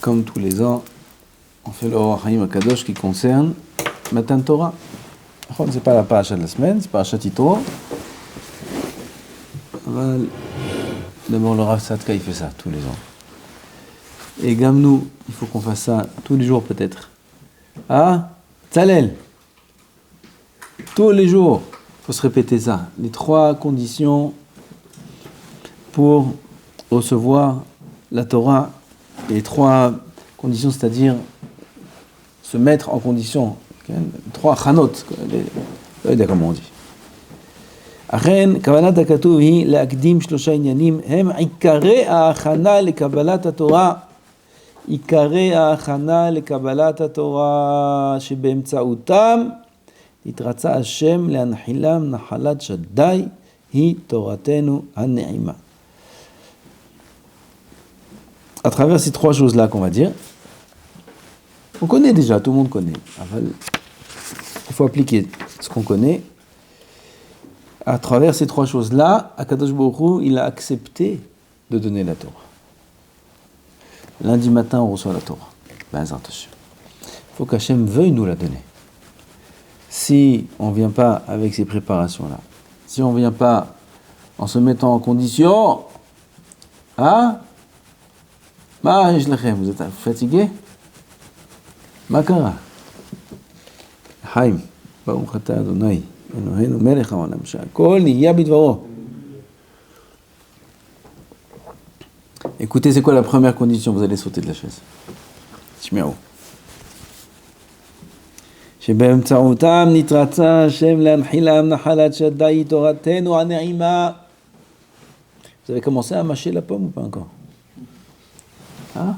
Comme tous les ans, on fait le Orach Chaim Akadosh qui concerne Matan Torah. C'est pas la paracha de la semaine, c'est paracha Yitro. D'abord, le Rav Tzadka, il fait ça tous les ans. Et Gamnou, il faut qu'on fasse ça tous les jours peut-être. Ah, Tzalel. Tous les jours, il faut se répéter ça. Les 3 conditions pour recevoir la Torah. Les 3 conditions, c'est-à-dire se mettre en condition. 3 chanot, comment on dit. אכן, כוונת הכתוב היא להקדים 3 עניינים, הם עיקרי ההכנה לקבלת התורה. עיקרי ההכנה לקבלת התורה, שבאמצעותם התרצה השם להנחילם נחלת שדי, היא תורתנו הנעימה. À travers ces 3 choses-là qu'on va dire, on connaît déjà, tout le monde connaît. Il faut appliquer ce qu'on connaît. À travers ces 3 choses-là, Akadosh Baruch Hu, il a accepté de donner la Torah. Lundi matin, on reçoit la Torah. Il faut qu'Hachem veuille nous la donner. Si on ne vient pas avec ces préparations-là, si on ne vient pas en se mettant en condition, hein? Vous êtes fatigué? Makara. Haïm. Baruch atah Adonai. Eloheinu melech haolam she'akol nihya bidvaro. Écoutez, c'est quoi la première condition? Vous allez sauter de la chaise. Shmiao. שבאמצעותם נתרצה השם להנחילם נחלת שדי תורתנו הנעימה. Vous avez commencé à mâcher la pomme ou pas encore? Hein?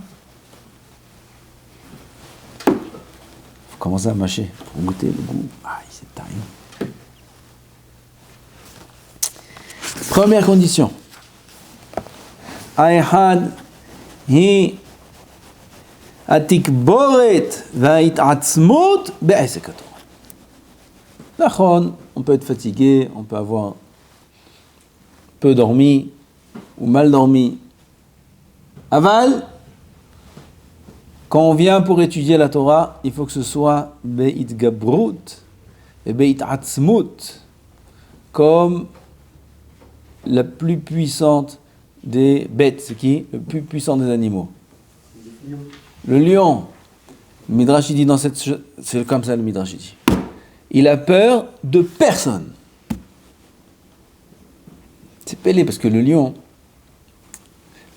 Faut commencer à mâcher pour goûter le goût. Ah, c'est terrible. Première condition. האחד היא התגבורת וההתעצמות בעסק התורה. נכון, on peut être fatigué, on peut avoir peu dormi ou mal dormi. Aval, quand on vient pour étudier la Torah, il faut que ce soit be'itgabrut et be'itatzmut, comme la plus puissante des bêtes. C'est qui? Le plus puissant des animaux. Le lion. Le Midrash dit dans cette... C'est comme ça le Midrash dit. Il a peur de personne. C'est pélé parce que le lion,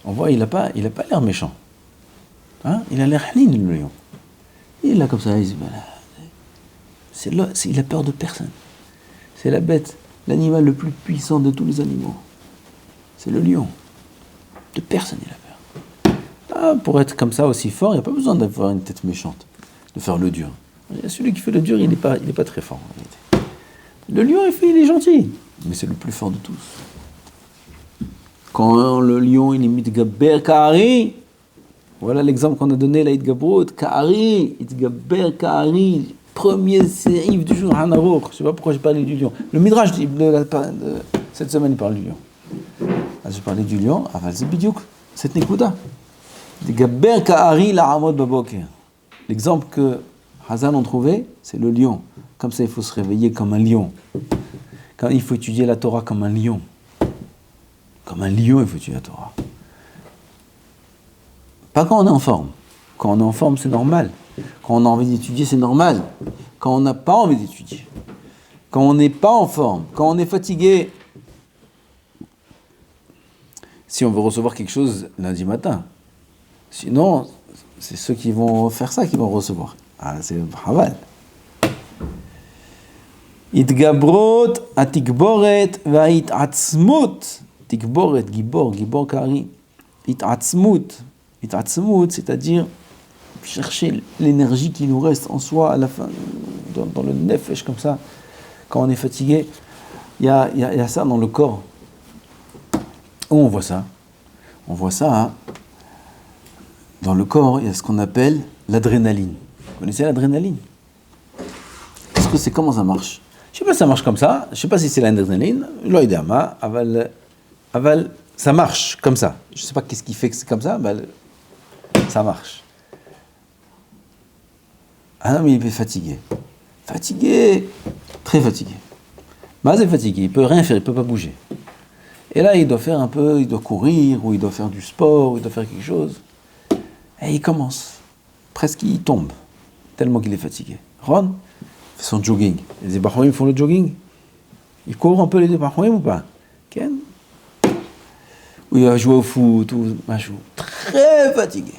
on voit, il a pas l'air méchant. Hein? Il a l'air hanin, le lion. Il est là comme ça, il dit, il a peur de personne. C'est la bête, l'animal le plus puissant de tous les animaux. C'est le lion. De personne il a peur. Ah, pour être comme ça aussi fort, il n'y a pas besoin d'avoir une tête méchante, de faire le dur. Celui qui fait le dur, il n'est pas très fort en réalité. Le lion, il est gentil, mais c'est le plus fort de tous. Quand le lion, il imite Gaber Ka'ari, voilà l'exemple qu'on a donné là, Itgabrut, Ka'ari, Itgaber Ka'ari, premier séif du jour Hanarok. Je ne sais pas pourquoi j'ai parlé du lion. Le Midrash cette semaine, il parle du lion. J'ai parlé du lion, c'est bidiouk, c'est Nekuda. Itgaber Ka'ari la'amod baboker. L'exemple que Hazan ont trouvé, c'est le lion. Comme ça, il faut se réveiller comme un lion. Quand il faut étudier la Torah comme un lion. Comme un lion, il faut étudier la Torah. Pas quand on est en forme. Quand on est en forme, c'est normal. Quand on a envie d'étudier, c'est normal. Quand on n'a pas envie d'étudier. Quand on n'est pas en forme. Quand on est fatigué. Si on veut recevoir quelque chose lundi matin. Sinon, c'est ceux qui vont faire ça qui vont recevoir. Ah, c'est Haval. Itgabrot, atikboret, va'itatzmut. Tikboret, gibor kari. Itatzmut, c'est-à-dire chercher l'énergie qui nous reste en soi à la fin, dans le nefesh comme ça. Quand on est fatigué, il y a ça dans le corps. Où on voit ça? On voit ça, hein? Dans le corps, il y a ce qu'on appelle l'adrénaline. Vous connaissez l'adrénaline? Qu'est-ce que c'est? Comment ça marche? Je ne sais pas si ça marche comme ça. Je ne sais pas si c'est l'adrénaline. L'oïdama, aval, ça marche comme ça. Je ne sais pas qu'est-ce qui fait que c'est comme ça. ça marche. Un homme, il est fatigué. Fatigué, très fatigué. Mas est fatigué, il peut rien faire, il peut pas bouger. Et là, il doit faire un peu, il doit courir, ou il doit faire du sport, ou il doit faire quelque chose. Et il commence. Presque, il tombe, tellement qu'il est fatigué. Ron fait son jogging. Les Bahouim font le jogging. Ils courent un peu les Bahouim ou pas? Ken? Ou il va jouer au foot, ou machin. Très fatigué.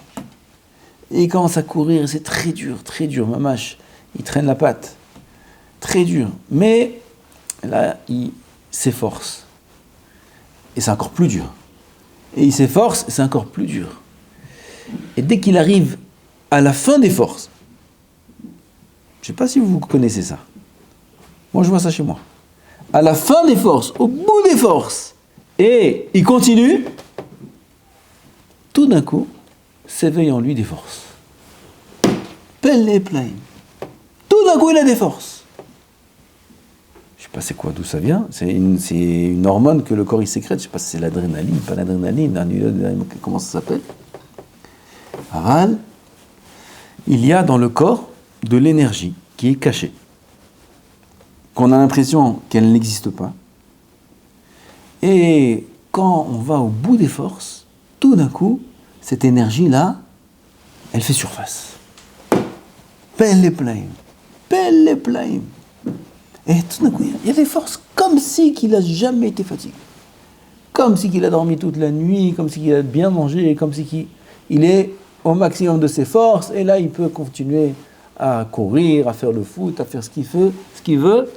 Et il commence à courir, et c'est très dur, mamache. Il traîne la patte. Très dur. Mais là, il s'efforce. Et c'est encore plus dur. Et il s'efforce, et c'est encore plus dur. Et dès qu'il arrive à la fin des forces, je ne sais pas si vous connaissez ça. Moi, je vois ça chez moi. À la fin des forces, au bout des forces, et il continue, tout d'un coup, s'éveille en lui des forces. Pelle les plaines. Tout d'un coup, il a des forces. Je ne sais pas c'est quoi, d'où ça vient. C'est une hormone que le corps il sécrète. Je ne sais pas si c'est l'adrénaline, pas l'adrénaline, comment ça s'appelle. Aval, il y a dans le corps de l'énergie qui est cachée, qu'on a l'impression qu'elle n'existe pas. Et quand on va au bout des forces, tout d'un coup, cette énergie-là, elle fait surface. Pelle les plaines. Et tout d'un coup, il y a des forces comme si qu'il n'a jamais été fatigué. Comme si qu'il a dormi toute la nuit, comme si qu'il a bien mangé, comme si qu'il est au maximum de ses forces, et là, il peut continuer à courir, à faire le foot, à faire ce qu'il veut.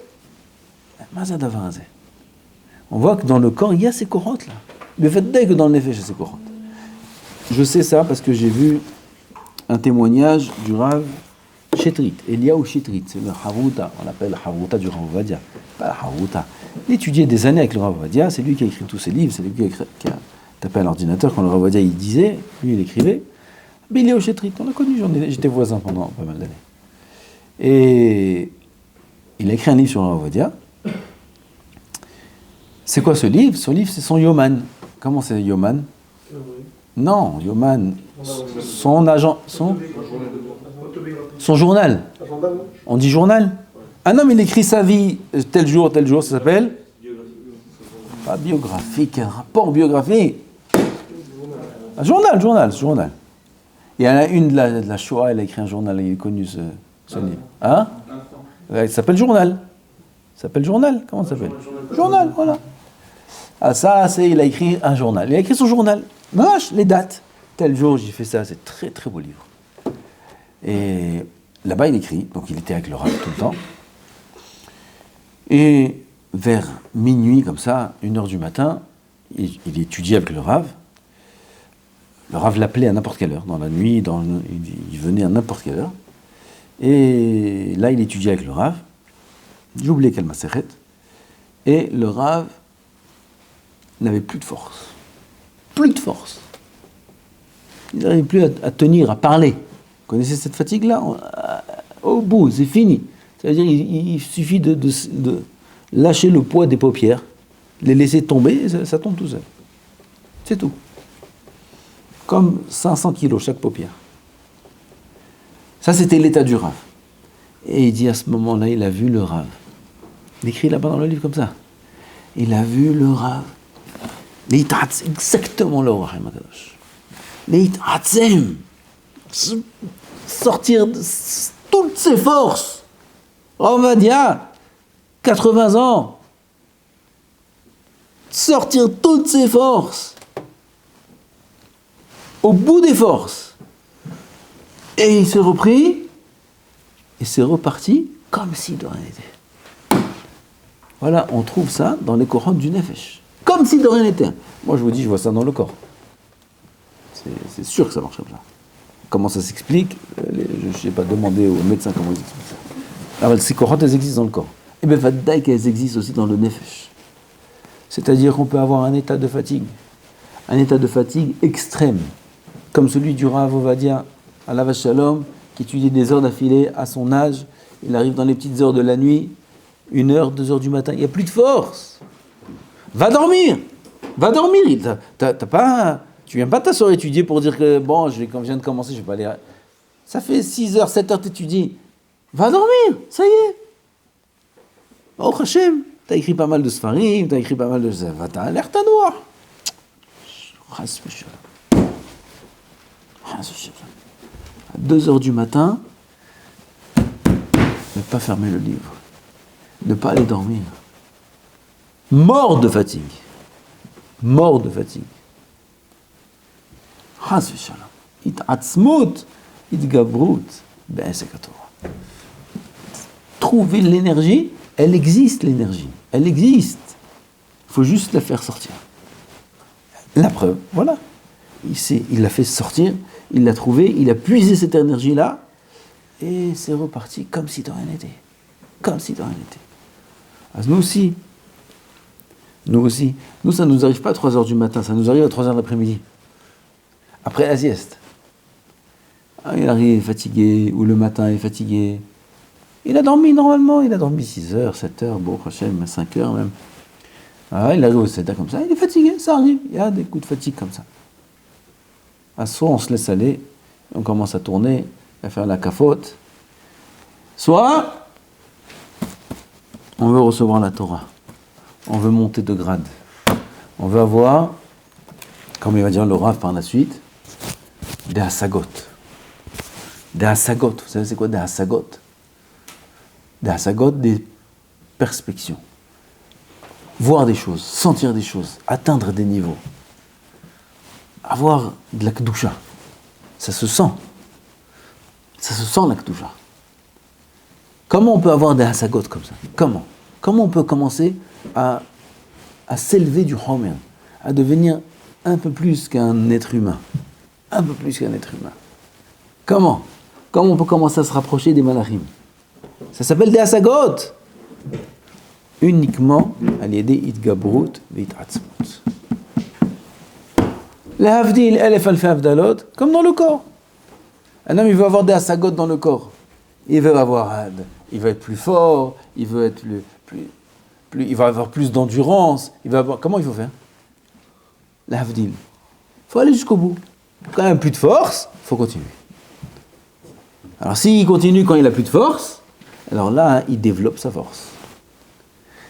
On voit que dans le corps, il y a ces courantes là. Le fait d'être que dans le nefesh, il y a ces courantes. Je sais ça parce que j'ai vu un témoignage du Rav Shetrit, Eliyahu Shetrit, c'est le Harouta, on l'appelle le Harouta du Rav Ovadia, pas le Harouta. Il étudiait des années avec le Rav Ovadia, c'est lui qui a écrit tous ses livres, c'est lui qui a tapé à l'ordinateur quand le Rav Ovadia il disait, lui il écrivait. Mais Eliyahu Shetrit, on l'a connu, j'étais voisin pendant pas mal d'années. Et il a écrit un livre sur le Rav Ovadia. C'est quoi ce livre? Ce livre, c'est son Yoman. Comment c'est Yoman? Non, Yoman, son agent, son journal. On dit journal? Un homme, il écrit sa vie, tel jour, ça s'appelle? Pas biographique, un rapport biographique. Un journal. Il y en a une de la Shoah, elle a écrit un journal, il est connu ce livre. Hein? Il s'appelle journal. Comment ça s'appelle? Journal, voilà. Ah ça, il a écrit un journal. Il a écrit son journal. Moche, les dates. Tel jour, j'ai fait ça. C'est très, très beau livre. Et là-bas, il écrit. Donc, il était avec le Rav tout le temps. Et vers minuit, comme ça, 1h du matin, il étudiait avec le Rav. Le Rav l'appelait à n'importe quelle heure. Dans la nuit, il venait à n'importe quelle heure. Et là, il étudiait avec le Rav. J'ai oublié quelle maseret. Et le Rav n'avait plus de force. Il n'arrivait plus à tenir, à parler. Vous connaissez cette fatigue-là? Au bout, c'est fini. C'est-à-dire il suffit de lâcher le poids des paupières, les laisser tomber, et ça tombe tout seul. C'est tout. Comme 500 kilos chaque paupière. Ça, c'était l'état du Rav. Et il dit à ce moment-là, il a vu le Rav. Il écrit là-bas dans le livre comme ça. Il a vu le Rav. Exactement le Rahim Akadosh. Sortir de toutes ses forces. Ovadia, 80 ans. Sortir toutes ses forces. Au bout des forces. Et il s'est repris. Et c'est reparti comme si de rien n'était. Voilà, on trouve ça dans les Korans du Nefesh. Comme si de rien n'était. Moi, je vous dis, je vois ça dans le corps. C'est sûr que ça marche comme ça. Comment ça s'explique? Je ne sais pas demander aux médecins comment ils expliquent ça. Alors, ces Korans, elles existent dans le corps. Et bien, Vadaï qu'elles existent aussi dans le Nefesh. C'est-à-dire qu'on peut avoir un état de fatigue extrême, comme celui du Rav Ovadia à la Shalom, qui étudie des heures d'affilée à son âge. Il arrive dans les petites heures de la nuit, 1h, 2h du matin, il n'y a plus de force. Va dormir. Tu viens pas t'asseoir étudier pour dire que, bon, quand je viens de commencer, je vais pas aller... Ça fait 6 heures, 7 heures t'étudies. Va dormir, ça y est. Oh Hachem, t'as écrit pas mal de sfarim, t'as écrit pas mal de... T'as l'air ta noir. À 2 heures du matin, ne pas fermer le livre. Ne pas aller dormir. Mort de fatigue. Mort de fatigue. Trouver l'énergie, elle existe l'énergie. Elle existe. Il faut juste la faire sortir. La preuve, voilà. Il l'a fait sortir, il l'a trouvé, il a puisé cette énergie-là, et c'est reparti comme si de rien n'était. Comme si de rien n'était. Alors nous aussi, ça ne nous arrive pas à 3 heures du matin, ça nous arrive à 3 heures de l'après-midi. Après la sieste. Il arrive fatigué, ou le matin il est fatigué. Il a dormi normalement, il a dormi 6 heures, 7 heures, bon, prochaine, 5 heures même. Il arrive au 7 heures comme ça, il est fatigué, ça arrive, il y a des coups de fatigue comme ça. Soit on se laisse aller, on commence à tourner, à faire la cafote, soit on veut recevoir la Torah, on veut monter de grade, on veut avoir, comme il va dire le Rav par la suite, des hasagot. Des hasagot, vous savez c'est quoi des hasagot? Des hasagot, des perspectives. Voir des choses, sentir des choses, atteindre des niveaux. Avoir de la kedusha. Ça se sent. Ça se sent la kedusha. Comment on peut avoir des hasagot comme ça? Comment on peut commencer à s'élever du homer, à devenir un peu plus qu'un être humain? Un peu plus qu'un être humain. Comment on peut commencer à se rapprocher des malachim? Ça s'appelle des hasagot. Uniquement à l'idée itgabrut v'itatzmut. La havdil elef alfe avdalot, comme dans le corps. Un homme, il veut avoir des hasagot dans le corps. Il veut être plus fort, il veut être il va avoir plus d'endurance, comment il faut faire? La havdil. Il faut aller jusqu'au bout. Quand il n'a plus de force, il faut continuer. Alors s'il continue quand il n'a plus de force, alors là, il développe sa force.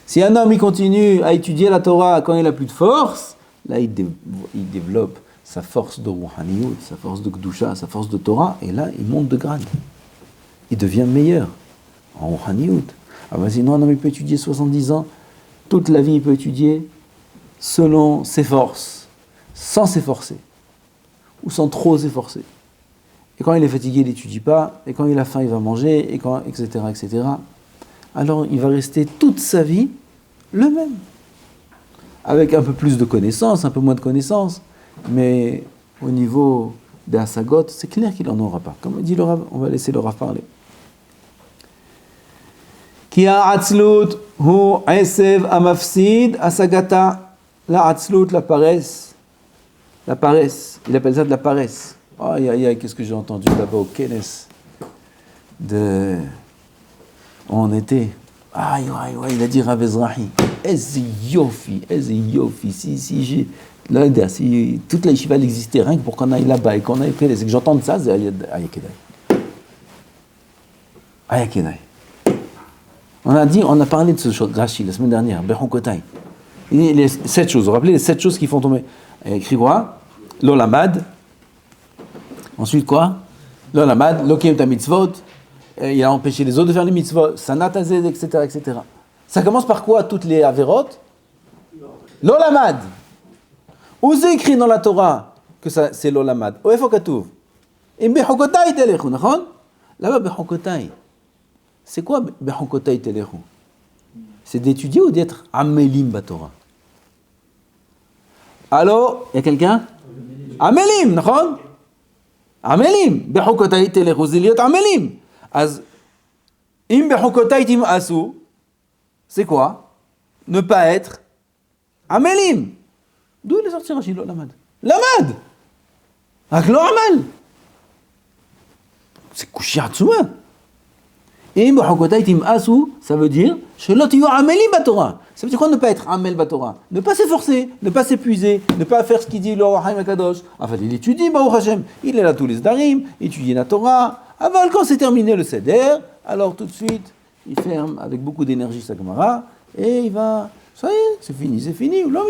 Si un homme il continue à étudier la Torah quand il n'a plus de force, là il développe sa force de Rouhaniyut, sa force de Kedusha, sa force de Torah, et là il monte de grade. Il devient meilleur en Rouhaniyut. Ah bah sinon un homme il peut étudier 70 ans, toute la vie il peut étudier selon ses forces, sans s'efforcer, ou sans trop s'efforcer. Et quand il est fatigué, il n'étudie pas, et quand il a faim, il va manger, etc., etc. Alors il va rester toute sa vie le même. Avec un peu plus de connaissances, un peu moins de connaissances, mais au niveau des hasagot, c'est clair qu'il n'en aura pas. Comme dit le Rav, on va laisser le Rav parler. Ki ha'atzlut hu esev amafsid asagata. La atzlut, la paresse. La paresse, il appelle ça de la paresse. Aïe, aïe, aïe, qu'est-ce que j'ai entendu là-bas au Kenes en été. Aïe, aïe, aïe, il a dit Rav Ezrahi. Eze yofi. Si toute la yeshiva existait, rien que pour qu'on aille là-bas et qu'on aille au Kenes, et que j'entende ça, c'est aïe, kedai. On a parlé de ce Rashi la semaine dernière, Bechukotai. Les 7 choses, vous vous rappelez les 7 choses qui font tomber. Il y a écrit quoi? L'olamad. Ensuite quoi? L'olamad, l'okim ta mitzvot. Il a empêché les autres de faire les mitzvot, sanatazed, etc., etc. Ça commence par quoi, toutes les avérotes? L'olamad. Où c'est écrit dans la Torah que ça, c'est l'olamad? Oefo katuv. Im bechukotai telechu, nachon? Là-bas, bechukotai. C'est quoi bechukotai telechu? C'est d'étudier ou d'être amelim batorah? Allô? Il y a quelqu'un? Amelim, nachon? Amelim. Bechukotai telechu, c'est liot amelim. Az im bechukotai tim'asu, c'est quoi? Ne pas être amelim. D'où il est sorti Rashi l'olamad? Lamad! Ak lo amal. C'est couché à Tsuma. Et ça veut dire ça veut dire quoi ne pas être amel batora? Ne pas s'efforcer, ne pas s'épuiser, ne pas faire ce qu'il dit le Haïm Akadosh. Enfin, il étudie, Baruch Hashem, il est là tous les darim, il étudie la Torah. Avant, quand c'est terminé le Seder, alors tout de suite, il ferme avec beaucoup d'énergie sa Gemara et il va, ça y est, c'est fini, l'homme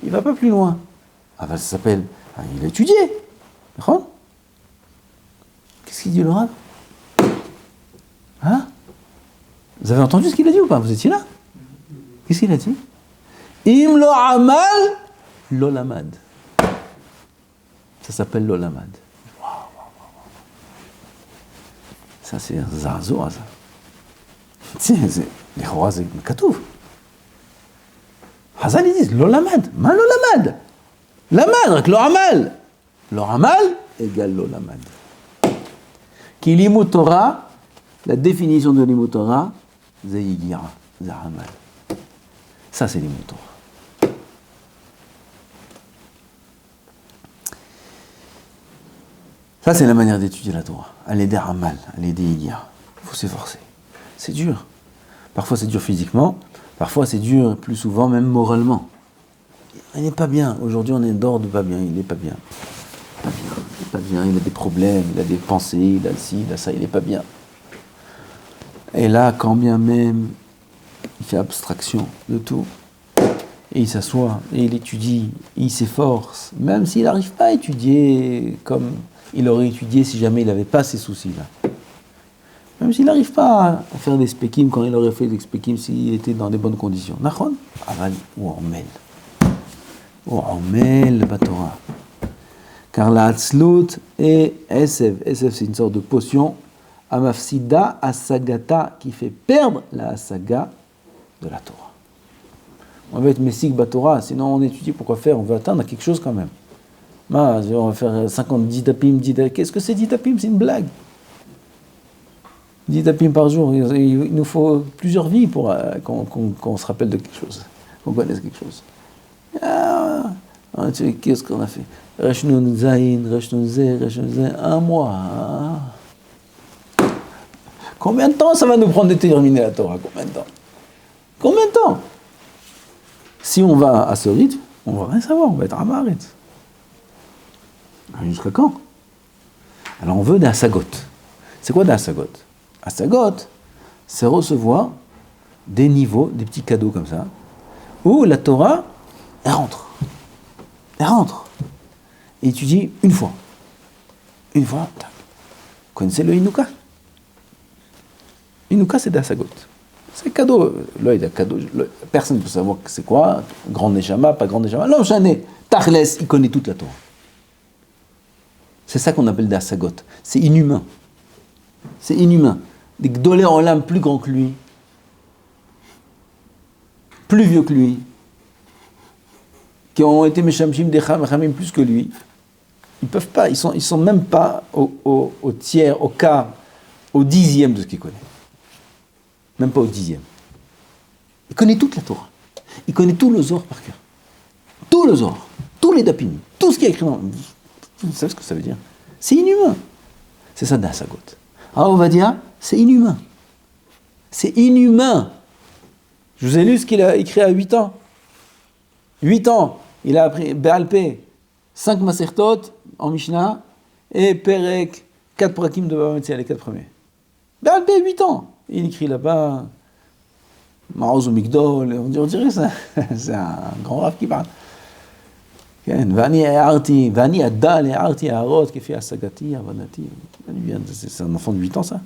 il va pas plus loin. Ça s'appelle, il a étudié. D'accord? Qu'est-ce qu'il dit le Rav? Hein? Vous avez entendu ce qu'il a dit ou pas? Vous étiez là? Qu'est-ce qu'il a dit? Im lo amal lo lamad. Ça s'appelle lo lamad. Ça c'est un zazoa ça. C'est les rois c'est katouf. Hazal ils disent lo lamad, ma lo lamad. Lamad avec lo amal. Lo amal égale lo lamad. Qui limut Torah, la définition de limut Torah, c'est yigira, c'est amal. Ça, c'est limut Torah. Ça, c'est la manière d'étudier la Torah. Elle est amal, elle est yigira. Il faut s'efforcer. C'est dur. Parfois, c'est dur physiquement. Parfois, c'est dur, plus souvent, même moralement. Il n'est pas bien. Aujourd'hui, on est dehors de pas bien. Il n'est pas bien. Pas bien, il a des problèmes, il a des pensées, il a ci, il a ça, il n'est pas bien. Et là, quand bien même, il fait abstraction de tout, et il s'assoit, et il étudie, il s'efforce, même s'il n'arrive pas à étudier comme il aurait étudié si jamais il n'avait pas ces soucis-là. Même s'il n'arrive pas à faire des spekim quand il aurait fait des spekim s'il était dans des bonnes conditions. Nachon, aval ou omel batora. Car la Hatzlut est Esev. Esev, c'est une sorte de potion. Amafsida Asagata, qui fait perdre la Asaga de la Torah. On va être Messik Batora, sinon on étudie pourquoi faire, on veut atteindre quelque chose quand même. On va faire 50 ditapim, qu'est-ce que c'est ditapim? C'est une blague. Ditapim par jour, il nous faut plusieurs vies pour qu'on se rappelle de quelque chose, qu'on connaisse quelque chose. Qu'est-ce qu'on a fait? Reshnoun Zain, un mois. Combien de temps ça va nous prendre de terminer la Torah? Combien de temps? Si on va à ce rythme, on va rien savoir, on va être amaret. Jusqu'à quand? Alors on veut des asagot. C'est quoi des asagot? Asagot, c'est recevoir des niveaux, des petits cadeaux comme ça, où la Torah, elle rentre. Et tu dis une fois, tac. Vous connaissez le Inuka? Inuka, c'est d'Asagot. C'est cadeau. Là, il y a cadeau. Personne ne peut savoir c'est quoi. Grand Neshama, pas grand Neshama. L'homme chané, Tachles, il connaît toute la Torah. C'est ça qu'on appelle d'Asagot. C'est inhumain. Des Gdolé en l'âme plus grands que lui, plus vieux que lui, qui ont été Meshamshim des Chamim plus que lui. Ils peuvent pas, ils sont même pas au tiers, au quart, au dixième de ce qu'il connaît. Même pas au dixième. Il connaît toute la Torah. Il connaît tout le Zohar par cœur. Tout le Zohar, tous les dapim, tout ce qui est écrit dans... Vous savez ce que ça veut dire? C'est inhumain. C'est ça d'Asagot. Alors on va dire, c'est inhumain. C'est inhumain. Je vous ai lu ce qu'il a écrit à 8 ans. 8 ans, il a appris Be'alpé, 5 Masertot en Mishnah, et Perek, 4 Prakim de Baba Metzia, les 4 premiers. Be'alpé, 8 ans. Il écrit là-bas, Maroz ou Migdol, on dirait ça. C'est un grand rave qui parle. Vani Adal et Arti Arot, qui fait Asagati, Avanati. C'est un enfant de 8 ans, ça.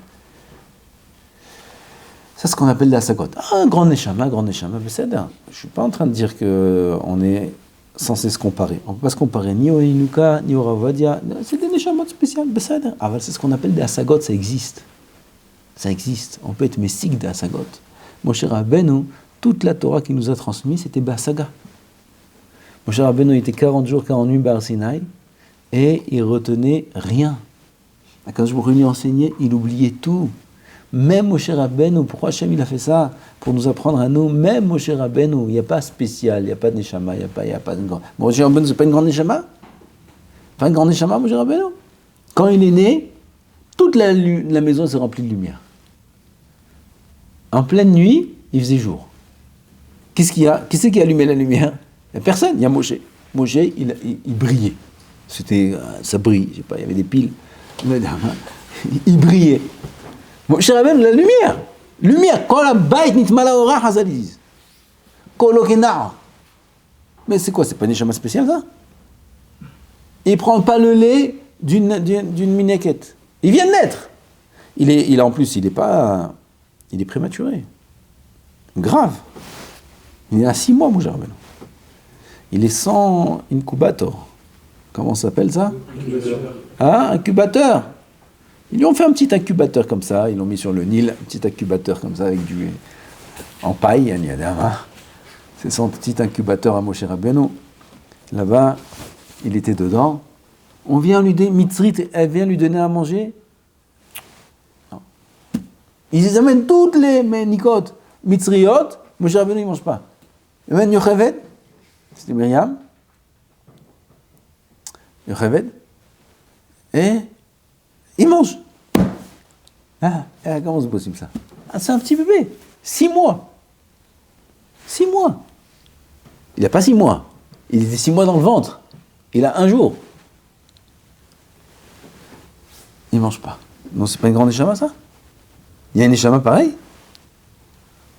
C'est ce qu'on appelle la sagot. Un grand neshama, mais c'est je ne suis pas en train de dire qu'on est censé se comparer. On ne peut pas se comparer ni au Inuka, ni au Ravadia. C'est des neshamot spéciales, c'est ce qu'on appelle des asagot, ça existe. On peut être messik des asagot. Moshe Rabbeinu, toute la Torah qu'il nous a transmise, c'était Basaga. Moshe Rabbeinu était 40 jours, 40 nuits Bar Sinaï, et il retenait rien. Quand je me enseignais, il oubliait tout. Même Moshe Rabbeinu, pourquoi Hachem il a fait ça? Pour nous apprendre à nous, même Moshe Rabbeinu, il n'y a pas spécial, il n'y a pas de Neshama, il n'y a pas de grand... Moshe Rabbeinu, c'est pas une grande Neshama? Pas une grande Neshama, Moshe Rabbeinu? Quand il est né, toute la maison s'est remplie de lumière. En pleine nuit, il faisait jour. Qu'est-ce qu'il y a? Qui c'est qui allumait la lumière? Il n'y a personne, il y a Moshe. Moshe, il brillait. Ça brille, je sais pas, il y avait des piles. Il brillait. Moshe Rabbeinu, la lumière. Lumière. Quand la baït nitmala ora hazaliz. Kolokena. Mais c'est quoi? C'est pas une neshama spéciale, ça? Il prend pas le lait d'une mineket. Il vient de naître. Il est prématuré. Grave. Il est à 6 mois, Moshe Rabbeinu. Il est sans incubator. Comment ça s'appelle ça? Incubateur. Ils lui ont fait un petit incubateur comme ça, ils l'ont mis sur le Nil, un petit incubateur comme ça avec en paille, c'est son petit incubateur à Moshe Rabbeinu. Là-bas, il était dedans. On vient lui donner, Mitzrit, elle vient lui donner à manger. Non. Ils amènent toutes les menikot, Mitzriot, Moshe Rabbeinu, il ne mange pas. Il amène Yocheved, c'était Myriam, Yocheved, et il mange. Comment c'est possible ça? C'est un petit bébé. 6 mois. 6 mois. Il n'a pas 6 mois. Il était 6 mois dans le ventre. Il a 1 jour. Il ne mange pas. Non, c'est pas une grande neshama, ça? Il y a une neshama pareil.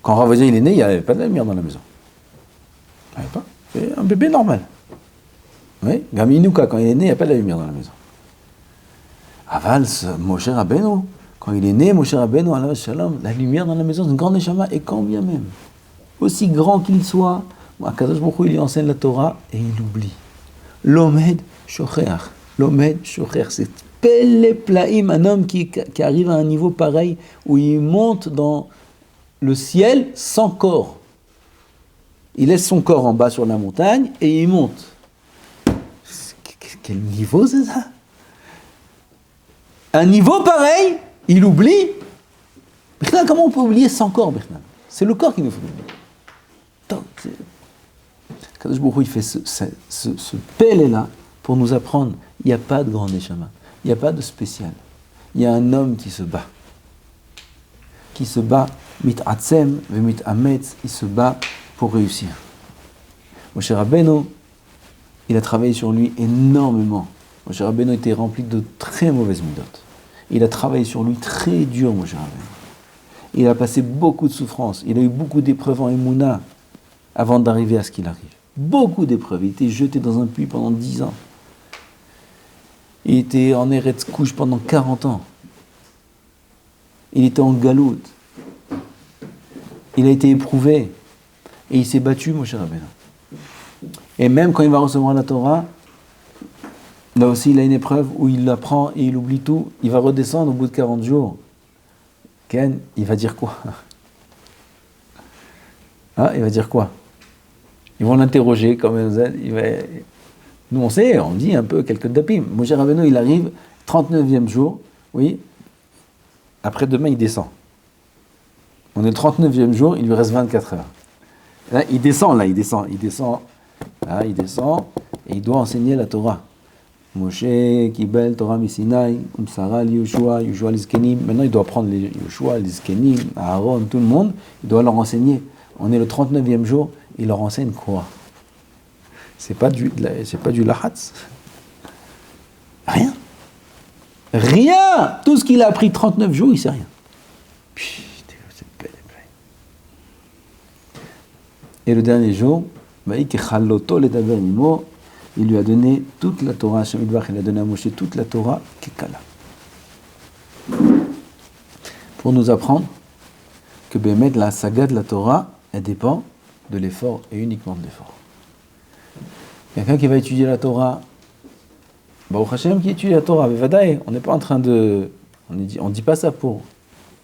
Quand Ravozien il est né, il n'y avait pas de lumière dans la maison. Il n'y avait pas. C'est un bébé normal. Oui, Gaminouka, quand il est né, il n'y a pas de lumière dans la maison. Aval, Moshe Rabbeinu, quand il est né, Moshe Rabbeinu, alayhi shalom, la lumière dans la maison, c'est une grande neshama, et quand bien même, aussi grand qu'il soit, Akadosh Baruch Hu, il lui enseigne la Torah, et il oublie. L'omed shocher, c'est pele plaim, un homme qui arrive à un niveau pareil, où il monte dans le ciel sans corps. Il laisse son corps en bas sur la montagne, et il monte. Quel niveau c'est ça? Un niveau pareil, il oublie. Bechna, comment on peut oublier sans corps, Bechna? C'est le corps qui nous fait oublier. Kadosh Baruch Hu, il fait ce pélé-là pour nous apprendre. Il n'y a pas de grand neshama. Il n'y a pas de spécial. Il y a un homme qui se bat. Qui se bat, mit atzem, mit ametz, il se bat pour réussir. Moshe Rabbeinu, il a travaillé sur lui énormément. Moshe Rabbeinu était rempli de très mauvaises midot. Il a travaillé sur lui très dur, Moshe Rabbeinu. Il a passé beaucoup de souffrances. Il a eu beaucoup d'épreuves en Emouna avant d'arriver à ce qu'il arrive. Beaucoup d'épreuves. Il était jeté dans un puits pendant 10 ans. Il était en Eretz Couche pendant 40 ans. Il était en galoute. Il a été éprouvé. Et il s'est battu, Moshe Rabbeinu. Et même quand il va recevoir la Torah, là aussi il a une épreuve où il l'apprend et il oublie tout. Il va redescendre au bout de 40 jours. Ken, il va dire quoi? Il va dire quoi? Ils vont l'interroger comme nous on sait, on dit un peu quelques dapim. Moshe Rabbeinu, il arrive, 39e jour, oui, après demain il descend. On est le 39e jour, il lui reste 24 heures. Là, il descend, il descend, et il doit enseigner la Torah. Moshe, Kibel, Torah Misinaï, Umsara, Yoshua, Yoshua, Lizkenim. Maintenant, il doit prendre les Yoshua, Lizkenim, Aaron, tout le monde. Il doit leur enseigner. On est le 39e jour, il leur enseigne quoi? C'est pas du lahatz. Rien. Rien. Tout ce qu'il a appris 39 jours, il sait rien. Et le dernier jour, il lui a donné toute la Torah, il a donné à Moshe toute la Torah, Kekala. Pour nous apprendre que Bémet, la saga de la Torah, elle dépend de l'effort et uniquement de l'effort. Quelqu'un qui va étudier la Torah, Baruch Hashem qui étudie la Torah, on n'est pas en train de... On dit pas ça pour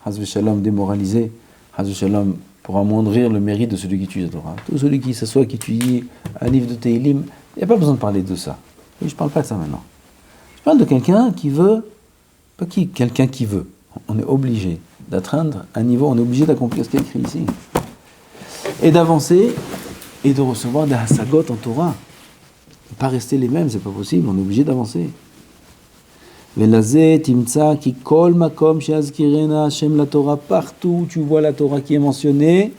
Hazve Shalom démoraliser, Hazve Shalom pour amoindrir le mérite de celui qui étudie la Torah. Tout celui qui s'assoit, qui étudie un livre de Teilim, il n'y a pas besoin de parler de ça. Et je ne parle pas de ça maintenant. Je parle de quelqu'un qui veut, quelqu'un qui veut. On est obligé d'atteindre un niveau, on est obligé d'accomplir ce qui est écrit ici. Et d'avancer et de recevoir des hasagot en Torah. Ne pas rester les mêmes, c'est pas possible, on est obligé d'avancer. Velazé, Timtsa, qui kol makom sheazkirena Hashem la Torah, partout où tu vois la Torah qui est mentionnée,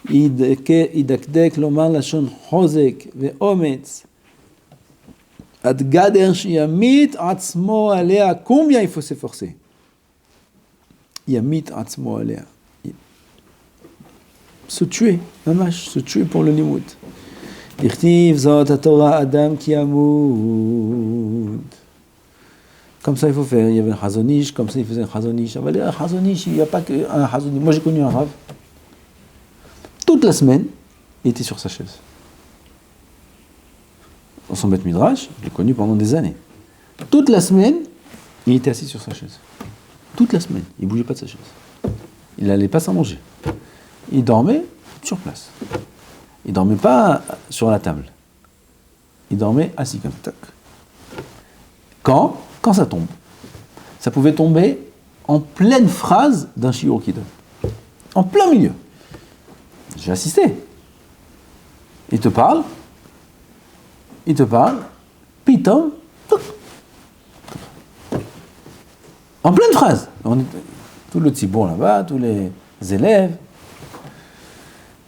idakdek lomar lashon chozek ve'ometz, ad gader shiyamit atzmo alea, combien il faut s'efforcer? Yamit atzmo alea. Se tuer, mamash, se tuer pour le limud. Irtiv zot Torah adam ki amud. Comme ça, il faut faire. Il y avait un Hazonish, comme ça, il faisait un Hazonish. Un Hazonish, il n'y a pas qu'un Hazonish. Moi, j'ai connu un Rav. Toute la semaine, il était sur sa chaise. Dans son Beth Midrash, je l'ai connu pendant des années. Toute la semaine, il était assis sur sa chaise. Toute la semaine, il ne bougeait pas de sa chaise. Il n'allait pas s'en manger. Il dormait sur place. Il ne dormait pas sur la table. Il dormait assis comme ça. Quand ça tombe. Ça pouvait tomber en pleine phrase d'un shiur qui donne. En plein milieu. J'ai assisté. Il te parle, pitom, en pleine phrase. Tout le tzibour là-bas, tous les élèves.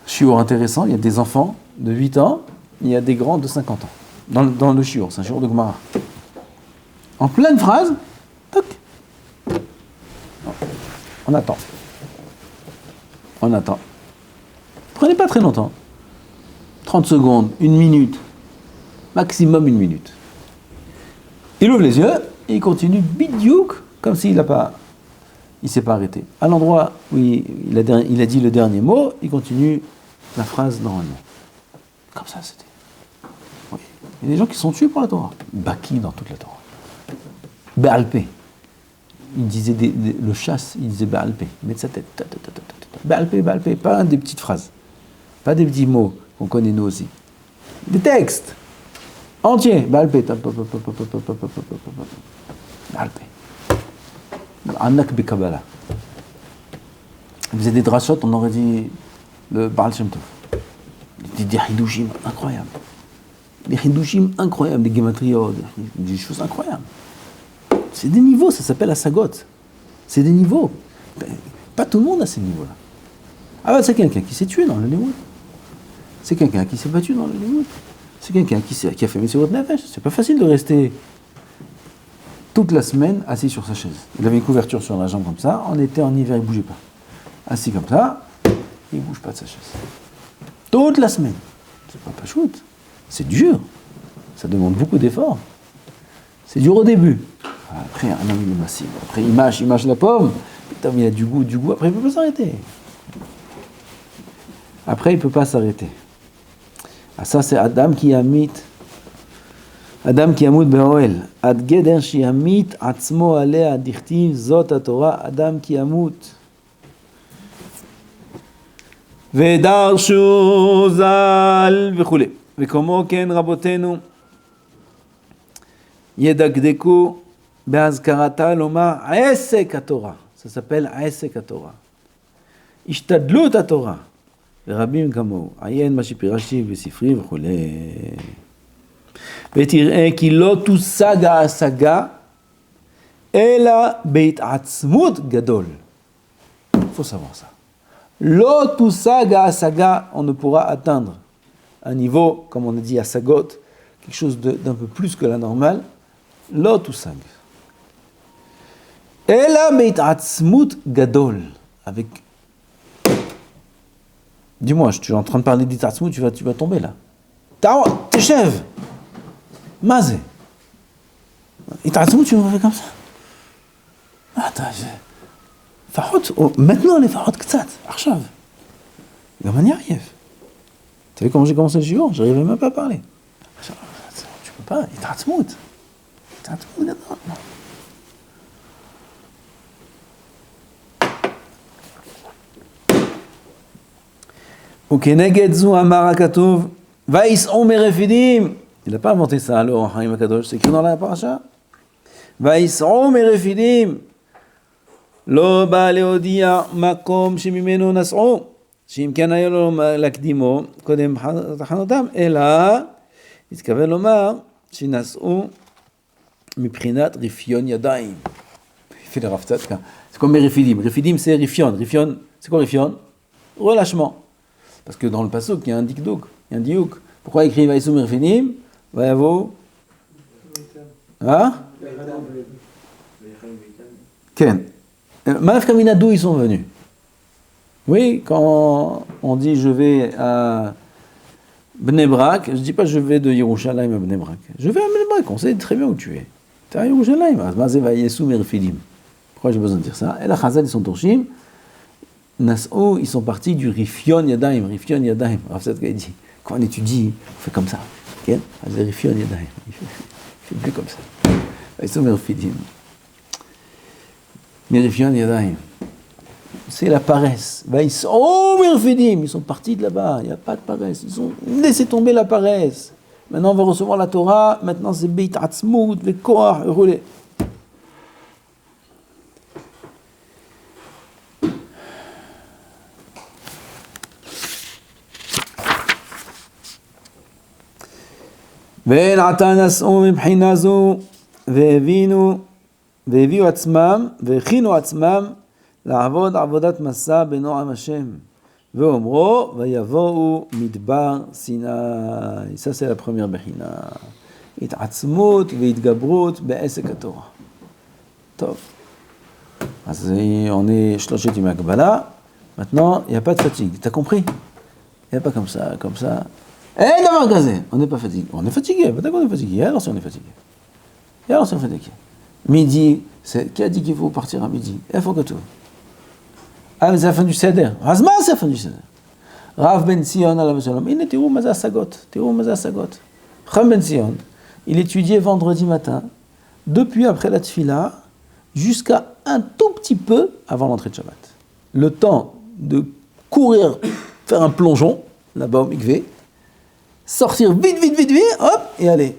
Shiur intéressant, il y a des enfants de 8 ans, il y a des grands de 50 ans. Dans le shiur, c'est un shiur de Gemara. En pleine phrase, toc. On attend. Prenez pas très longtemps. 30 secondes, 1 minute, maximum 1 minute. Il ouvre les yeux et il continue bidiouk, comme s'il il s'est pas arrêté. À l'endroit où il a dit le dernier mot, il continue la phrase normalement. Comme ça, c'était. Oui. Il y a des gens qui sont tués pour la Torah. Baki dans toute la Torah. Baalpé. Il disait le chasse, il disait Baalpé. Il met de sa tête. Baalpé, pas des petites phrases. Pas des petits mots qu'on connaît nous aussi. Des textes. Entiers. Baalpé. Baalpé. Anak Bekabala. Il faisait des drachot, on aurait dit le Baal Shem Tov. Des hidushim incroyables. Des gematriot, des choses incroyables. C'est des niveaux, ça s'appelle Asagot. C'est des niveaux. Pas tout le monde a ces niveaux-là. Ah ben c'est quelqu'un qui s'est tué dans le Limud. C'est quelqu'un qui s'est battu dans le Limud. C'est quelqu'un qui a fait Messirot Nefesh. C'est pas facile de rester toute la semaine assis sur sa chaise. Il avait une couverture sur la jambe comme ça. En été, en hiver, il ne bougeait pas. Assis comme ça, il ne bouge pas de sa chaise. Toute la semaine. C'est pas shoot. C'est dur. Ça demande beaucoup d'efforts. C'est dur au début. Après, un homme, il est massif. Après, il mâche la pomme. Putain, il a du goût. Après, il ne peut pas s'arrêter. Ah, ça, c'est Adam qui amit. Adam qui amut be'oel. Ad geder shiamit atzmo alea dichtiv zot haTorah. Adam qui amut. ודרשו ז"ל וכולי. וכמו כן רבותינו ידקדקו בהזכרתה לומר עסק התורה. Ça s'appelle עסק התורה. השתדלות התורה. ורבים כמוהו. עיין מה שפירשתי בספרי וכולי. ותראה כי לא תושג ההשגה אלא בהתעצמות גדול. faut savoir ça. L'otusag asaga, on ne pourra atteindre un niveau, comme on a dit à Sagot, quelque chose d'un peu plus que la normale. L'otusag. Ela meitatzmut gadol. Avec. Dis-moi, tu es en train de parler d'itatzmut, tu vas tomber là. T'échèves. Mazé. Itatzmut, tu vas faire comme ça. Attends, maintenant les farot ktsat, archav. Comment on y arrive? Tu savez comment j'ai commencé le shiur? J'arrivais même pas à parler. Tu peux pas, itatzmut. Itatzmut gadol. וכנגד זו אמר הכתוב, ויסעו מרפידים. Il n'a pas inventé ça, alors, Haïm HaKadosh, c'est écrit dans la parasha. ויסעו מרפידים. לא בא להודיע מקום שממנו נסעו, שאם כן היה לו להקדימו קודם תחנותם, אלא התכוון לומר שנסעו Miprinat Rifion Yadaim. Il fait le Rav Tzadka. C'est comme mes Rifidim. Rifidim, c'est Rifion. Rifion, c'est quoi Rifion? Relâchement. Parce que dans le pasuk, il y a un dikdouk, il y a un diouk. Pourquoi écrit Vaïsou Rifidim? Vayavo. Hein? Ken. Malaf Kamina, d'où ils sont venus? Oui, quand on dit je vais à Bnei Brak, je ne dis pas je vais de Yerushalayim à Bnei Brak. Je vais à Bnei Brak, on sait très bien où tu es. Tu es à Yerushalayim. Pourquoi j'ai besoin de dire ça? Et la Chazal, ils sont torchim. Nas'o, ils sont partis du Rifion Yadaim. Rifion Yadaim. Rav Tzadka, il dit, quand on étudie, on fait comme ça. Okay? Rifion Yadaim. Il fait plus comme ça. Ils sont merfidim. Rifion Yadaim. C'est la paresse. Ils sont partis de là-bas. Il n'y a pas de paresse. Ils ont laissé tomber la paresse. Maintenant, on va recevoir la Torah. Maintenant, c'est Beit Atzmut, Vekoach, roulé. ואין עתה נסעו מבחינה זו והביאו עצמם והכינו עצמם לעבוד עבודת מסע בנועם השם ואומרו ויבואו מדבר סיני. Ça c'est la première בחינה. התעצמות והתגברות בעסק התורה. טוב. אז on est שלושת ימי הקבלה. Maintenant, il n'y a pas de fatigue. T'as compris? Il n'y a pas comme ça, comme ça. Eh, d'avoir gazé, on n'est pas fatigué. On est fatigué, peut-être qu'on est fatigué. Alors si on est fatigué. Et alors si on est fatigué. Midi, qui a dit qu'il faut partir à midi? Il faut que tout. Ah, mais c'est la fin du Seder. Razma, c'est la fin du Seder. Rav Ben Sion, alav shalom. Il était où, Maza Sagot? Rav Ben Sion, il étudiait vendredi matin, depuis après la Tfila, jusqu'à un tout petit peu avant l'entrée de Shabbat. Le temps de courir, faire un plongeon, là-bas au mikvé, sortir vite, hop, et aller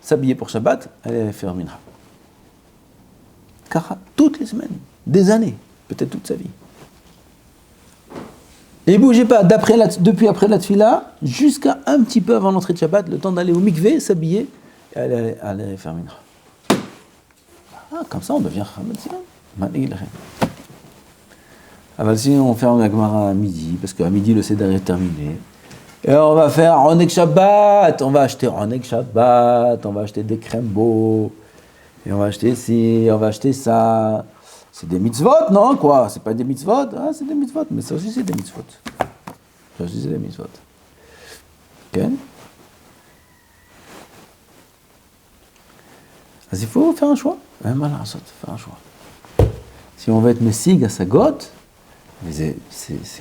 s'habiller pour Shabbat, aller faire Mincha. Car toutes les semaines, des années, peut-être toute sa vie. Et il ne bougeait pas depuis après la Tfila, jusqu'à un petit peu avant l'entrée de Shabbat, le temps d'aller au mikvé, s'habiller, et aller faire Mincha. Ah, comme ça on devient Chametzion. Ah bah si on ferme la Gemara à midi, parce qu'à midi le Seder est terminé, et on va faire Oneg Shabbat, on va acheter Oneg Shabbat, on va acheter des crèmes beaux, et on va acheter ci, on va acheter ça. C'est des mitzvot, non, quoi? C'est pas des mitzvot? Ah, c'est des mitzvot, mais ça aussi c'est des mitzvot. Ça aussi c'est des mitzvot. Ok? Alors, il faut faire un choix. Faire un choix. Si on veut être Messig à Sagot, c'est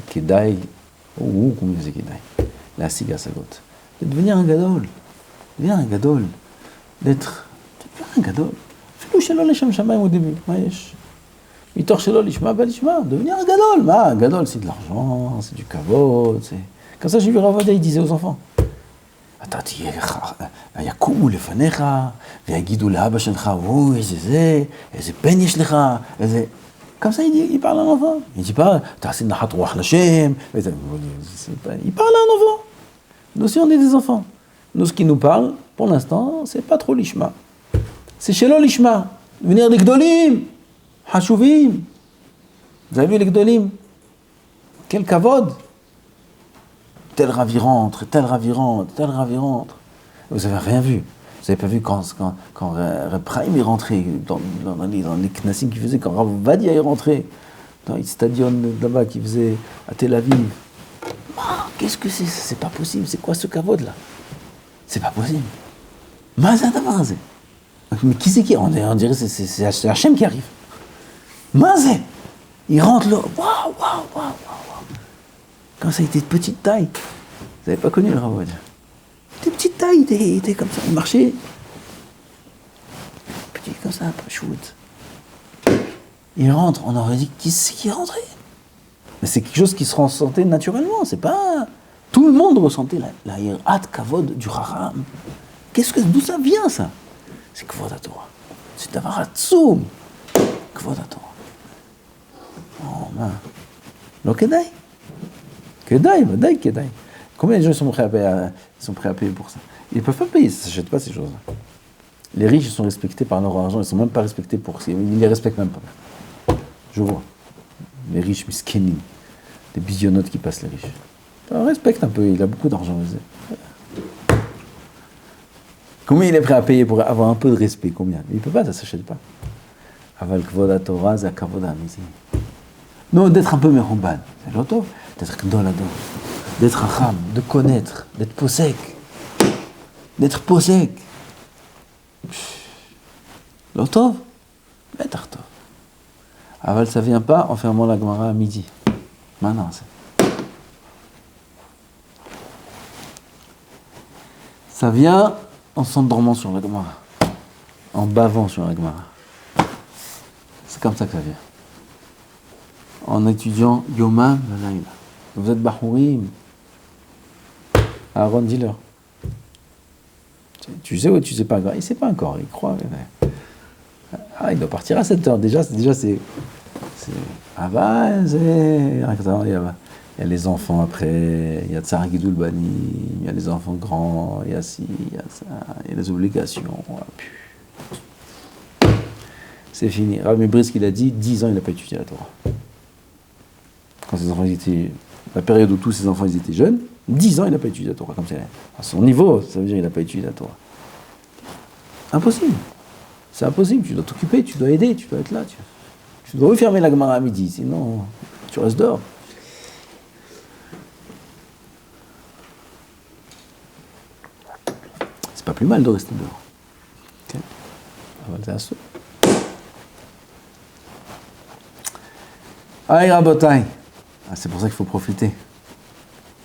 Kedai, ou combien c'est Kedai? La Siga Sagot. De devenir un gadol. Devenir un gadol. Devenir un gadol. Fais-le shelo leshem shamayim au début. Mitor shelo lishma balishma. Devenir un gadol. Un gadol, c'est de l'argent, c'est du kavod. Comme ça, j'ai vu Rav Ovadia, il disait aux enfants. אתה תהיה, יקומו לפניך, ויגידו לאבא שלך, אוי, איזה בן יש לך, איזה... Comme ça, il parle à un enfant. Il ne dit pas, t'as assez de nahat roi l'Hachem. Il parle à un enfant. Nous aussi, on est des enfants. Nous, ce qui nous parle, pour l'instant, c'est pas trop l'ishma. C'est shelo l'ishma. Venir les gdolim, hashuvim. Vous avez vu les gdolim? Quel kavod. Tel ravi rentre. Vous n'avez rien vu. Vous n'avez pas vu quand Reb Chaim est rentré, dans les knassim qu'il faisait, quand Rav Ovadia est rentré, dans le stadion là-bas qu'il faisait à Tel Aviv. Qu'est-ce que c'est? C'est pas possible. C'est quoi ce kavod là? C'est pas possible. Mazad. Mais qui c'est qui? On dirait que c'est Hachem qui arrive. Mazé. Il rentre là. Waouh. Quand ça a été de petite taille. Vous n'avez pas connu le Rav Ovadia. Des petites tailles, il était comme ça, il marchait. Petit comme ça, un peu shoot. Il rentre, on aurait dit, qui c'est qui est rentré? Mais c'est quelque chose qui se ressentait naturellement, c'est pas... Tout le monde ressentait la hirat kavod du Chacham. D'où ça vient, ça? C'est kavod HaTorah. C'est d'avoir atzoum. Kavod HaTorah. Oh, man. Lo kedai. Kedai. Combien de gens sont prêts à payer pour ça? Ils ne peuvent pas payer, ça ne s'achète pas ces choses-là. Les riches sont respectés par leur argent, ils ne sont même pas respectés pour... Ils ne les respectent même pas. Je vois. Les riches, miskinin. Des bisionotes qui passent les riches. On respecte un peu, il a beaucoup d'argent. Combien il est prêt à payer pour avoir un peu de respect? Combien? Il ne peut pas, ça ne s'achète pas. Aval kvoda Torah, za kavoda misi. Non, d'être un peu meromban. C'est l'auto. D'être kdolador. D'être acham, de connaître, d'être posek. D'être posek. L'auto. D'être tov. Aval, ça vient pas en fermant la Gemara à midi. Maintenant, c'est... Ça vient en s'endormant sur la Gemara. En bavant sur la Gemara. C'est comme ça que ça vient. En étudiant Yomam la Laïla. Vous êtes Bahourim. Aaron, dis-leur. Tu sais ou tu sais pas? Il ne sait pas encore, il croit. Ah, il doit partir à 7h. Déjà c'est... Ah bah, c'est... Il y a les enfants après, il y a Tsar Gidoul Bani, il y a les enfants grands, il y a ci, il y a ça, il y a les obligations. C'est fini. Rabbi Brisk, il a dit, 10 ans, il n'a pas étudié la Torah. Quand ses enfants étaient... La période où tous ses enfants ils étaient jeunes, 10 ans, il n'a pas étudié la Torah. Comme ça, à son niveau, ça veut dire qu'il n'a pas étudié la Torah. Impossible. C'est impossible. Tu dois t'occuper, tu dois aider, tu dois être là. Tu dois refermer la Gemara à midi, sinon tu restes dehors. C'est pas plus mal de rester dehors. Okay. On va le faire ça. Allez, Rabotai. Ah, c'est pour ça qu'il faut profiter.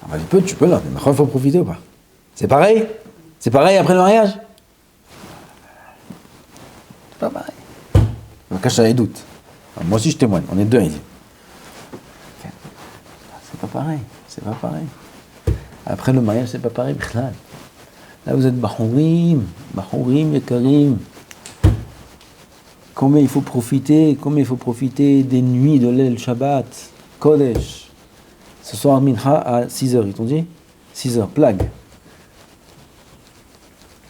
Ah bah, tu peux là, mais il faut profiter ou pas? C'est pareil? C'est pareil après le mariage? C'est pas pareil. On cache les doutes. Moi aussi je témoigne, on est deux, il dit. Okay. C'est pas pareil, c'est pas pareil. Après le mariage, c'est pas pareil, là vous êtes Bahourim, Yakarim. Combien il faut profiter des nuits de l'El Shabbat, Kodesh. Ce soir, Mincha à 6h, ils t'ont dit 6h, plague.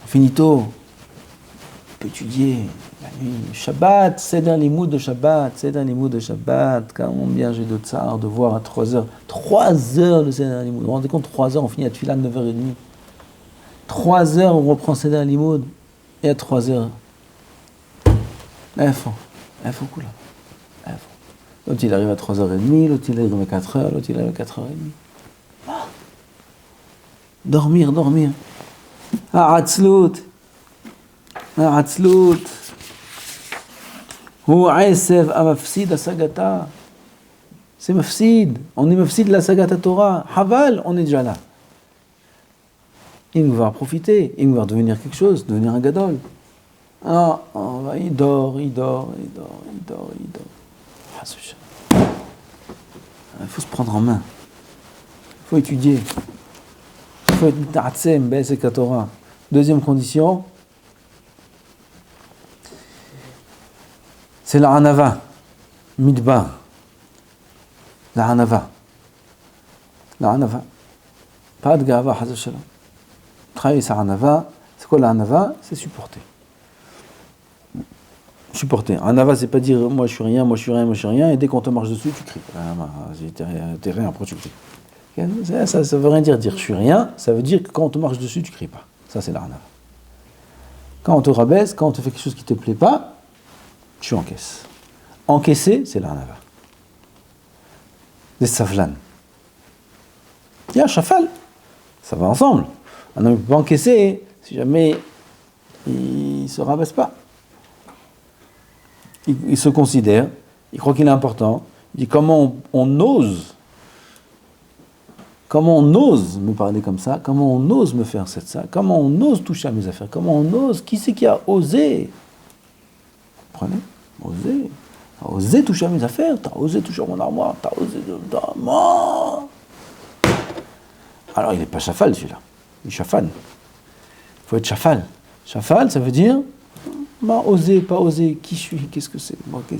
Finito. On peut étudier la nuit. Shabbat, c'est dans les moods de Shabbat. Comment bien j'ai de tsar de voir à 3h. 3h de Seder Limoud. Vous vous rendez compte, 3h, on finit à Tfilah 9h30. 3h, on reprend Seder Limoud. Et à 3h. Il faut cool. L'autre il arrive à 3h30, l'autre il arrive à 4h, l'autre il arrive à 4h30. Dormir. A'atzlut. Hu aisev amafsid asagata. C'est mafsid. On est mafsid la sagata Torah. Haval, on est déjà là. Il va vouloir profiter, il va vouloir devenir quelque chose, devenir un gadol. Ah, il dort. Il faut se prendre en main. Il faut étudier. Il faut être ta'atzem, b'esek Torah. Deuxième condition, c'est la hanava, midbar. La hanava. Pas de gava, hazal shalom. Travailler sa hanava, c'est quoi la hanava? C'est supporter. Hanava, c'est pas dire moi je suis rien, et dès qu'on te marche dessus, tu cries. T'es rien, pourquoi tu cries? Ça veut rien dire je suis rien, ça veut dire que quand on te marche dessus, tu cries pas. Ça, c'est la hanava. Quand on te rabaisse, quand on te fait quelque chose qui te plaît pas, tu encaisses. Encaisser, c'est la hanava. Des savlan. Il y a shafal, ça va ensemble. Un homme ne peut pas encaisser si jamais il se rabaisse pas. Il se considère, il croit qu'il est important, il dit comment on ose me parler comme ça, comment on ose me faire ça, comment on ose toucher à mes affaires, comment on ose, qui c'est qui a osé? Vous comprenez? Osé toucher à mes affaires, t'as osé toucher à mon armoire, t'as osé... Alors il n'est pas chafal celui-là, il est chafan. Il faut être chafal. Chafal, ça veut dire... Oser, pas oser, qui je suis, qu'est-ce que c'est,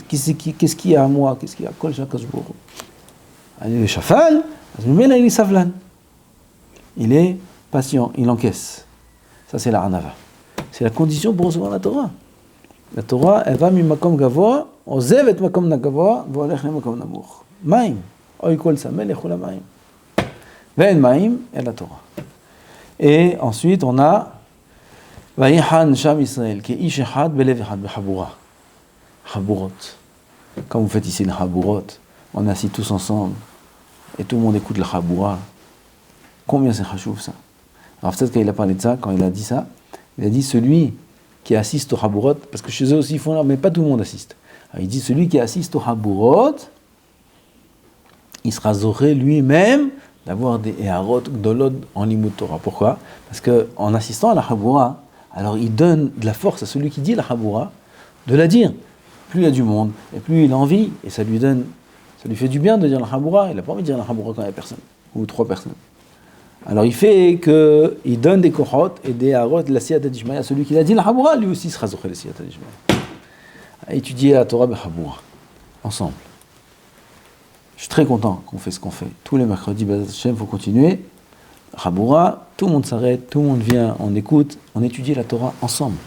qu'est-ce qu'il y a à moi, qu'est-ce qu'il y a à Kol Shakash Baruch Hu. Il est shafal, il est savlan. Il est patient, il encaisse. Ça c'est la hanava. C'est la condition pour recevoir la Torah. La Torah, elle va mi-makom gavoa, ozev et makom nagavoa, v'olech le-makom namour. Maïm. Oy kol samel echol ha-maïm. Ve'en maïm, et la Torah. Et ensuite, on a Vayihan Sham Israël, qui est Ish Echad Belev Echad Bechaboura. Chabourot. Quand vous faites ici le Chabourot, on est assis tous ensemble, et tout le monde écoute le Chaboura. Combien c'est chachouv ça? Alors peut-être qu'il a parlé de ça, quand il a dit ça, il a dit celui qui assiste au Chabourot, parce que chez eux aussi ils font là, mais pas tout le monde assiste. Alors il dit celui qui assiste au Chabourot, il sera zoré lui-même d'avoir des Eharot Gdolot en Limud Torah. Pourquoi? Parce qu'en assistant à la Chaboura, alors il donne de la force à celui qui dit la Chaboura de la dire. Plus il y a du monde, et plus il a envie, et ça lui fait du bien de dire la Chaboura. Il n'a pas envie de dire la Chaboura quand il n'y a personne, ou 3 personnes. Alors il fait qu'il donne des Kohot et des Eharot de la Siyata d'Ishmael à celui qui a dit la Chaboura, lui aussi sera zoré la Siyata d'Ishmael. À étudier la Torah Bechaboura, ensemble. Je suis très content qu'on fait ce qu'on fait. Tous les mercredis, B'ezrat Hashem, il faut continuer. Chaboura, tout le monde s'arrête, tout le monde vient, on écoute, on étudie la Torah ensemble.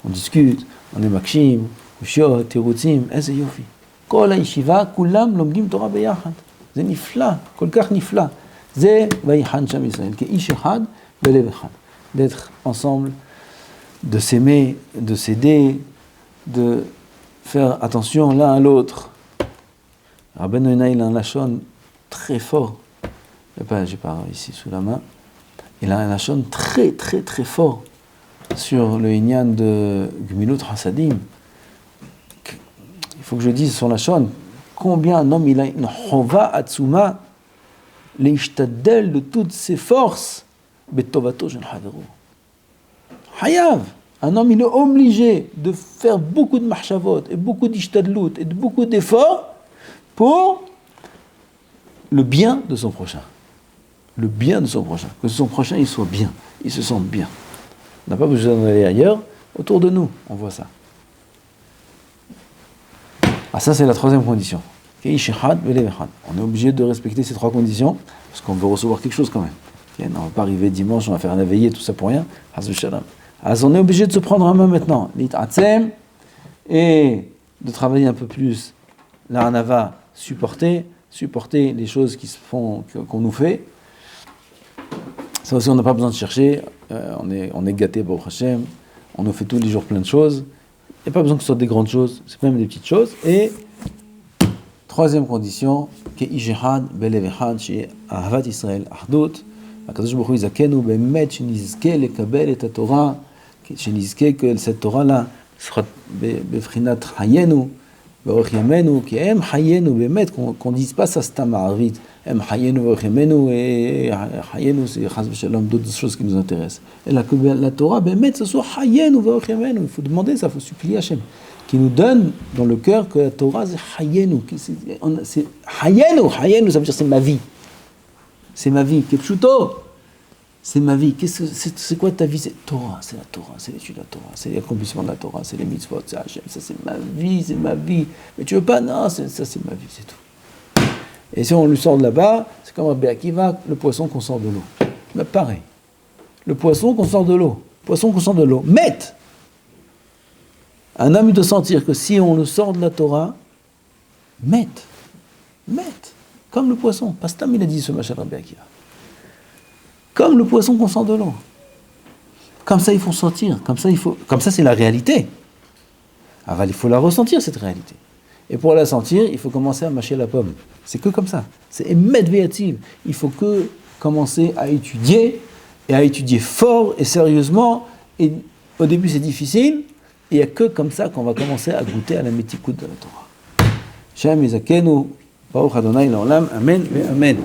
On discute, on est makshim, kushiot, terutzim, eze yofi. Kol ha-yeshiva, kulam lomdim Torah beyachad. C'est nifla, kol kach nifla. C'est Vayihan Sham Israël, qui est Ish Echad, Belev Echad. D'être ensemble, de s'aimer, de s'aider, de faire attention l'un à l'autre. Rabbeinu Yonah, il a un lachon très fort. J'ai pas ici sous la main. Il a un lachon très très très fort sur le inyan de Gmilut Hasadim. Il faut que je dise son lachon combien un homme il a une chova atzuma leishtadel de toutes ses forces betovato shel havero. Hayav. Un homme il est obligé de faire beaucoup de mahshavot et beaucoup d'ishtadlut et de beaucoup d'efforts pour le bien de son prochain. Le bien de son prochain. Que son prochain, il soit bien. Il se sente bien. On n'a pas besoin d'aller ailleurs. Autour de nous, on voit ça. Ah, ça, c'est la 3e condition. On est obligé de respecter ces 3 conditions, parce qu'on veut recevoir quelque chose quand même. On ne va pas arriver dimanche, on va faire un éveillé, tout ça pour rien. Alors, on est obligé de se prendre en main maintenant. Et de travailler un peu plus la hanava, supporter les choses qui se font, qu'on nous fait. Ça aussi, on n'a pas besoin de chercher. On est gâté, Baruch Hashem. On nous fait tous les jours plein de choses. Il n'y a pas besoin que ce soit des grandes choses, c'est même des petites choses. Et 3e condition, que Ish Echad, Belev Echad, chez Ahavat Israël, Achdut, Akadosh Baruch Hu Yizakenu, Bemet, Shenizke, Lekabel et Torah, Shenizke, que cette Torah-là sera Befrinat Hayenu, Baruch Yamenu, qui aime Hayenu, Bemet, qu'on ne dise pas ça, c'est un ma'arvit, aime Hayenu, Baruch Yamenu, et Hayenu, c'est Chaz v'Shalom, d'autres choses qui nous intéressent. Et la Torah, Bemet, ce soit Hayenu, Baruch Yamenu, il faut demander ça, il faut supplier Hachem, qui nous donne dans le cœur que la Torah, c'est Hayenu, c'est Hayenu, ça veut dire c'est ma vie. C'est ma vie, Kepchuto. C'est ma vie. C'est quoi ta vie? C'est Torah, c'est la Torah, c'est l'étude de la Torah, c'est l'accomplissement de la Torah, c'est les mitzvot, c'est Hachem, ça c'est ma vie, c'est ma vie. Mais tu veux pas? Non, ça c'est ma vie, c'est tout. Et si on lui sort de là-bas, c'est comme Rabbi Akiva, le poisson qu'on sort de l'eau. Mais pareil. Le poisson qu'on sort de l'eau. Mette. Un homme il doit sentir que si on le sort de la Torah, mette. Comme le poisson. Pastam il a dit ce machin Rabbi Akiva. Comme le poisson qu'on sort de l'eau. Comme ça, il faut sortir. Comme ça, c'est la réalité. Alors, il faut la ressentir, cette réalité. Et pour la sentir, il faut commencer à mâcher la pomme. C'est que comme ça. C'est émet véative. Il faut que commencer à étudier, et à étudier fort et sérieusement. Et au début, c'est difficile. Et il n'y a que comme ça qu'on va commencer à goûter à la métikout de la Torah. Shem Yizakenu, Baruch Adonai L'Olam, Amen et Amen.